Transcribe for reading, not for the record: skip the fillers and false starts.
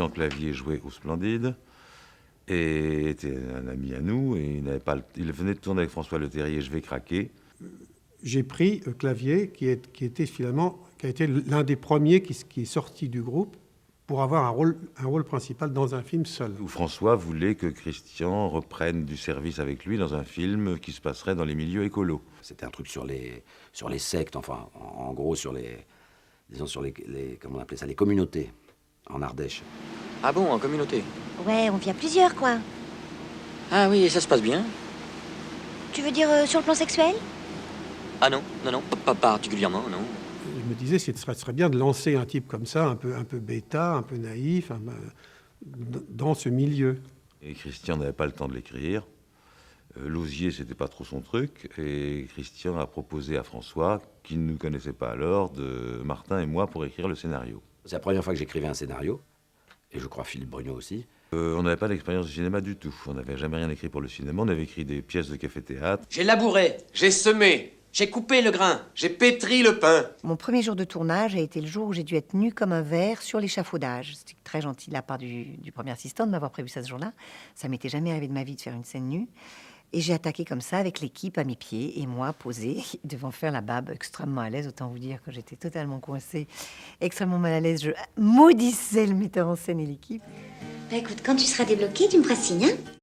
Christian Clavier jouait au Splendide et était un ami à nous. Et il venait de tourner avec François Leterrier, Je vais craquer. J'ai pris Clavier, qui a été l'un des premiers qui est sorti du groupe pour avoir un rôle principal dans un film seul. Où François voulait que Christian reprenne du service avec lui dans un film qui se passerait dans les milieux écolos. C'était un truc sur les sectes, enfin, en gros, disons sur les comment on appelait ça, les communautés, en Ardèche. Ah bon, en communauté? Ouais, on vit à plusieurs, quoi. Ah oui, et ça se passe bien? Tu veux dire sur le plan sexuel? Ah non, pas particulièrement, non. Je me disais, ce serait bien de lancer un type comme ça, un peu bêta, un peu naïf, dans ce milieu. Et Christian n'avait pas le temps de l'écrire. Lausier, c'était pas trop son truc. Et Christian a proposé à François, qui ne nous connaissait pas alors, de Martin et moi pour écrire le scénario. C'est la première fois que j'écrivais un scénario, et je crois Philippe Bruno aussi. On n'avait pas d'expérience de cinéma du tout. On n'avait jamais rien écrit pour le cinéma. On avait écrit des pièces de café-théâtre. J'ai labouré, j'ai semé, j'ai coupé le grain, j'ai pétri le pain. Mon premier jour de tournage a été le jour où j'ai dû être nue comme un verre sur l'échafaudage. C'était très gentil de la part du premier assistant de m'avoir prévu ça ce jour-là. Ça m'était jamais arrivé de ma vie de faire une scène nue. Et j'ai attaqué comme ça avec l'équipe à mes pieds et moi posée devant faire la barbe, extrêmement à l'aise. Autant vous dire que j'étais totalement coincée, extrêmement mal à l'aise. Je maudissais le metteur en scène et l'équipe. Bah écoute, quand tu seras débloqué, tu me feras signe, hein?